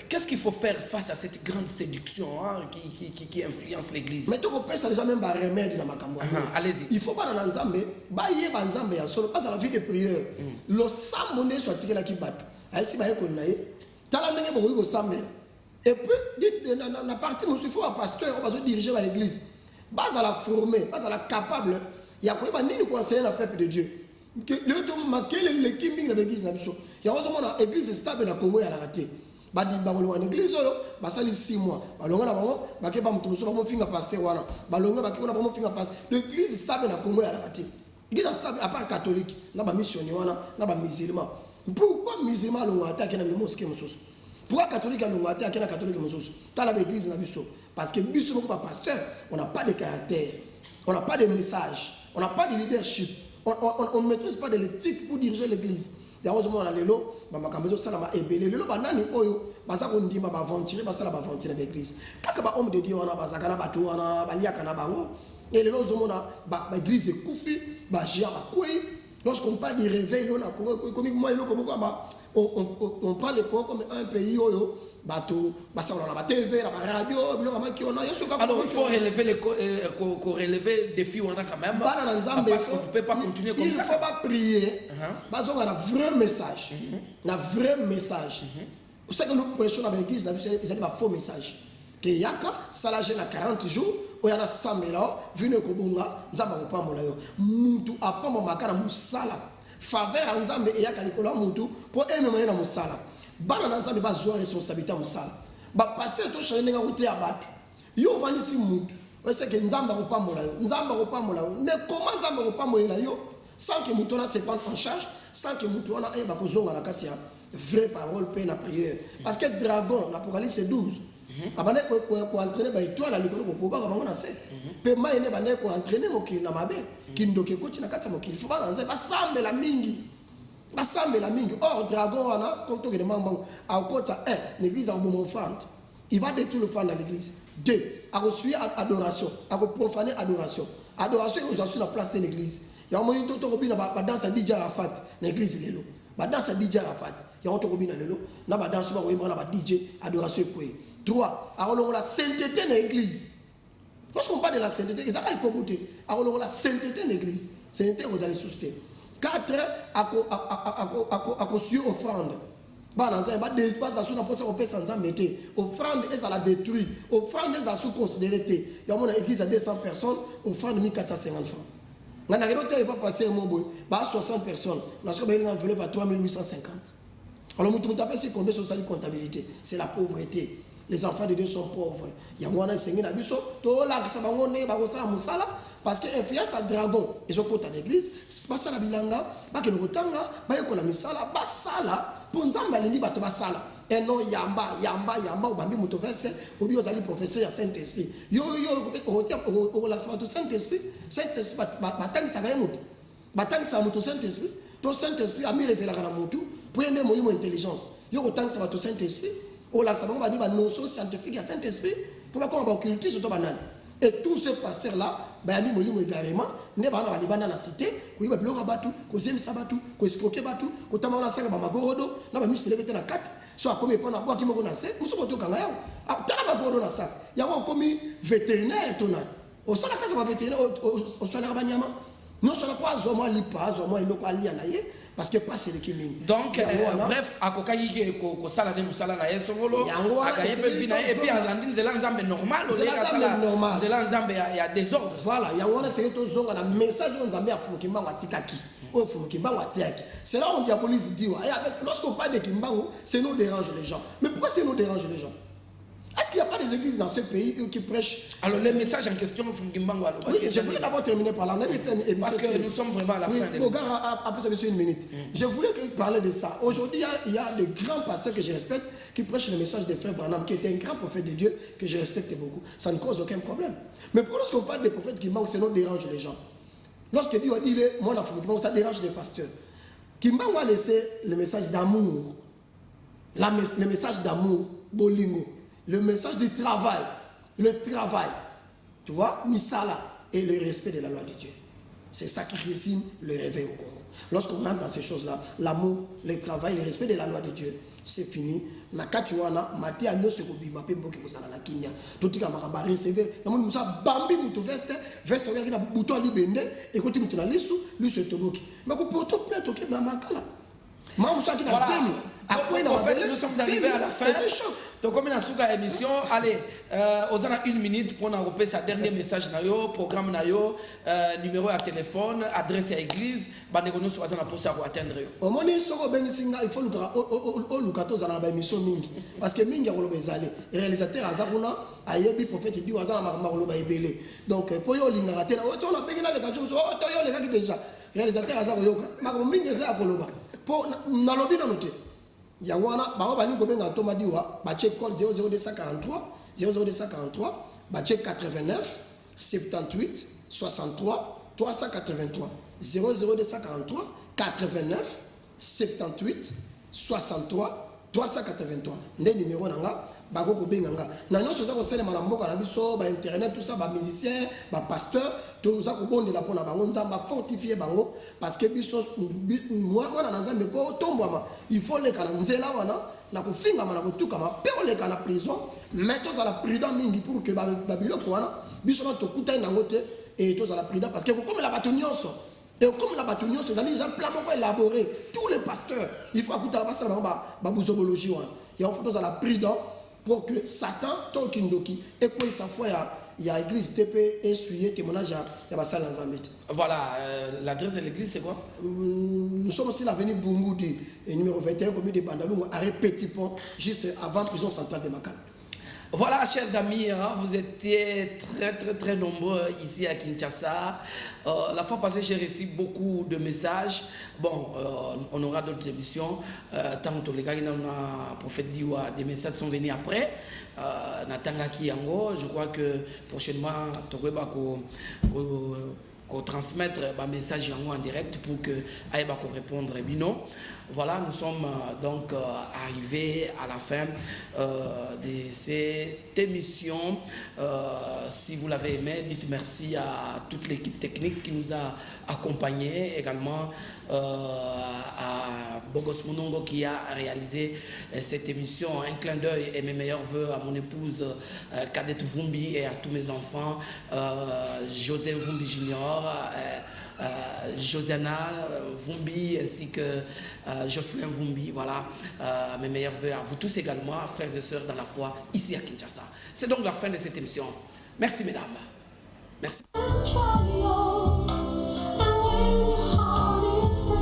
[SPEAKER 1] qu'est-ce qu'il faut faire face à cette grande séduction qui influence l'Église?
[SPEAKER 2] Mais tu comprends, ça déjà même un remède dans ma campagne.
[SPEAKER 1] Allez-y.
[SPEAKER 2] Il faut pas dans l'ensemble, pas à la vie de prière. Le samboné soit tiré la qui bat. Ainsi, bah, qu'on aille. Talandé pour sambe. Et puis, dans la partie, il faut un pasteur, on va se diriger à l'église. Bas à la former, bas à la capable, il y a quoi bah ni nous conseiller le peuple de Dieu. Que le temps marqué l'équipe de l'église na biso. Il y a heureusement une église stable na Congo ya la raté. Ba di ba ngolo na église oyo, ba sali 6 mois. Ba longa na bango, ba ke ba mutu muso ba mo finga pasteur wana. Ba longa ba ke na ba mo finga pasteur. L'église stable na Congo ya la raté. L'église stable à part catholique, na ba missionnaire wana, na ba musulman. Pourquoi musulman longa attaquer na mosquée mususu? Pourquoi catholique a l'ongate à la catholique mususu? Dans l'église na biso. Parce que biso moko ba pasteur, on n'a pas de caractère, on n'a pas de message, on n'a pas de leadership, on ne maîtrise pas de l'éthique pour diriger l'église. Il y a heureusement la lelo, ba makambezo sala ma ebele lelo ba nani oyo, ba sa ko ndima ba aventurer, ba sala ba aventurer dans l'église. Kaka ba homme de Dieu wana ba zakana ba to wana ba liaka na bango. Et lelo zomona ba église koufi, ba jia ba kwei. Lorsqu'on parle du réveil, on parle de Congo comme un pays où on a la TV, la radio,
[SPEAKER 1] alors il faut relever des filles quand même. Parce qu'on ne peut pas continuer comme ça.
[SPEAKER 2] Il ne faut pas prier. On a un vrai message. Un vrai message. Vous savez que nous prêchons dans l'église, ils ont un faux message. Que yaka, ça l'a gêné à 40 jours. Il y a 100 000 ans, venu Kobunga, Nzamba Mopamolayo. Moutou a pas mon makara moussala. Faveur Nzambe et yaka Nicolas Moutou pour aimer na moussala. Bana Nzambe ba jouer responsabilité moussala. Ba passer to changer nga route ya batu. Yo vandi si Moutou. c'est que Nzamba repas molayo, mais comment Nzamba repas molayo sans que Moutona se prenne en charge, sans que Moutona ait bakozonga la katia vraie parole paix la prière, parce que dragon l'Apocalypse 12 abane ko entraîner ba étoile la likolo ko ba bango na se pe mai ne bane ko entraîner mokili na mabe kindoke ko tina katia mokili faut ba nze ba sambela mingi. Or, dragon, quand on demande à côté, l'église a un bon offrande. Il va détruire l'offrande à l'église. 2. À reçu adoration. À profaner adoration. Adoration, ils ont reçu la place de l'église. Il y a un moment où on a danse à DJ Arafat. L'église est là. Danse à DJ Arafat. Il y a un moment où on a danse à DJ adoration. 3. À la sainteté de l'église. Lorsqu'on parle de la sainteté, ils ont la sainteté de l'église. Sainteté, vous allez soutenir. 4 à construire offrande. Offrande est à la détruire. Offrande est à sous-considérer. Il y a une église à 200 personnes, offrande 1450 francs. On n'a pas passé un mot, 60 personnes. On a enveloppe à 3850. Alors, nous avons passé combien sur sa comptabilité? C'est la pauvreté. Les enfants de Dieu sont pauvres. Il y a un enseigné dans le biso, tout là qui s'est parce que influence à dragon, ils ont côté l'église, c'est pas ça la bilanga, pas que nous retanga, pas que la misala, pas ça là, pour nous emballer bateau pas ça là. Et non yamba, ou bambi moutovesse, ou bien aux alliés professeurs à Saint-Esprit. Yo, au relaxement du Saint-Esprit, Saint-Esprit, batang ça gagne moutou. Batang ça moutou Saint-Esprit, ton Saint-Esprit a mis révélé à moutou, pour aider mon intelligence. Yo, autant ça va tout Saint-Esprit. On va dire que notion scientifique à Saint-Esprit pour qu'on va occulter sur ton banane. Et tous ces pasteurs-là, ils ont également, ils ont dans la cité, ils ont battu, ils ont battu, ils ont escroqué, ils ont battu, ils ont battu, ils ont mis les la 4, soit comme ils ont battu, ils ont battu, ils ont battu, ils ont commis vétérinaire. Au sein de la classe vétérinaire, au sein de la Banyama, nous sommes pas zomo lipa, zomo iloko alianaye. Parce que pas c'est le kimi.
[SPEAKER 1] Donc bref, à Kokayi ko sala de musala na yesongolo, akaye pe vina et puis azandi nzela nzambe normal, nzela nzambe ya désordre.
[SPEAKER 2] Voilà, il y a un c'est to zonga na message nzambe ya fumu kimbango atikaki. O fumu kimbango atiaki. C'est là où diabolise dit lorsqu'on parle de kimbango, c'est nous dérange les gens. Mais pourquoi c'est nous dérange les gens? Est-ce qu'il n'y a pas des églises dans ce pays qui prêchent?
[SPEAKER 1] Alors, les messages en question,
[SPEAKER 2] oui, je voulais d'abord terminer par là.
[SPEAKER 1] Parce que nous sommes vraiment à la fin.
[SPEAKER 2] Après ça, monsieur, une minute. Je voulais parler de ça. Aujourd'hui, il y a le grand pasteur que je respecte qui prêche le message de Frère Branham, qui était un grand prophète de Dieu que je respecte beaucoup. Ça ne cause aucun problème. Mais lorsqu'on parle des prophètes qui manquent, ça nous dérange les gens. Lorsque Dieu dit mon enfant qui manque, ça dérange les pasteurs. Kimbango a laissé le message d'amour. Le message d'amour, bolingo. Le message du travail, tu vois, misala, et le respect de la loi de Dieu. C'est ça qui résume le réveil au Congo. Lorsqu'on rentre dans ces choses-là, l'amour, le travail, le respect de la loi de Dieu, c'est fini. Nakatuana, Maté a no se kobi, ma pembo qui vous a la kinya. Tout le monde a recevé. La monde moussa bambi moutou veste, veste qui a bouton libende, et quand tu mets la liste, lui se toboki. Mais pour tout plein, ok, mais makala. Moi, moussa qui a zémi.
[SPEAKER 1] En fait, nous sommes arrivés à la fin. Donc, comme on a souga émission, allez, on a 1 minute pour nous repérer sa dernier message nayo, programme nayo, numéro à téléphone, adresse à l'église, bandégono sur la pour savoir atteindre yo.
[SPEAKER 2] Au moment où il faut le lukato dans la émission mingi, parce que mingi a le bezalé. Réalisateur Azaruna, ayebi prophète dit Azar marolo ba ebele. Donc pour yo lingaraté, on a payé là les gars, oh to yo les gars déjà. Réalisateur Azar yo, marolo mingi za akoloba. Pour nalobi na noté. Yawana, bah on va nous Thomas Diwa, batché code 00243, 00243, batché 89, 78, 63, 383, 00243, 89, 78, 63, 383. Ndé numéro nanga, bako kubenganga. Na nyonso za ko sele malamboka na biso, ba internet tout ça, ba musicien, ba pasteur, tout ça ko bonde la pona bango nzamba fortifier bango parce que biso moi na nzambe po tombwama, il faut les kana nzela wana na ko finga na ko tukama pe o les kana prison, mais tous à la prudent mingi pour que ba biloko wana biso na to kutai na ngote et tous à la prudent parce que comme la batonyonso et comme la bataillon, c'est déjà plan pour élaborer tous les pasteurs. Il faut écouter la pasteur ba buzobologie wana. Il y a faut à la prudent pour que Satan tokindoki et quoi ça fois il y a église TP essuyer témoignage ya basal nzambe.
[SPEAKER 1] Voilà, l'adresse de l'église c'est quoi?
[SPEAKER 2] Nous sommes aussi l'avenue Bungoudi numéro 21 commune de Bandalou à Petit Pont juste avant prison centrale de Makala.
[SPEAKER 1] Voilà, chers amis, hein, vous étiez très nombreux ici à Kinshasa. La fois passée, j'ai reçu beaucoup de messages. Bon, on aura d'autres émissions. Tant que les gars, prophète Diwa, des messages sont venus après. Natangaki Yango, je crois que prochainement, Togoba qu'on transmettre un message en direct pour que Aïba qu'on répondre bino. Voilà, nous sommes donc arrivés à la fin de cette émission. Si vous l'avez aimé, dites merci à toute l'équipe technique qui nous a accompagnés, également à Bogos Monongo qui a réalisé cette émission. Un clin d'œil et mes meilleurs voeux à mon épouse Kadette Vumbi et à tous mes enfants, José Vumbi Junior, Josiana Vumbi ainsi que Jocelyn Vumbi. Voilà, mes meilleurs voeux à vous tous également, frères et sœurs dans la foi, ici à Kinshasa. C'est donc la fin de cette émission. Merci mesdames. Merci.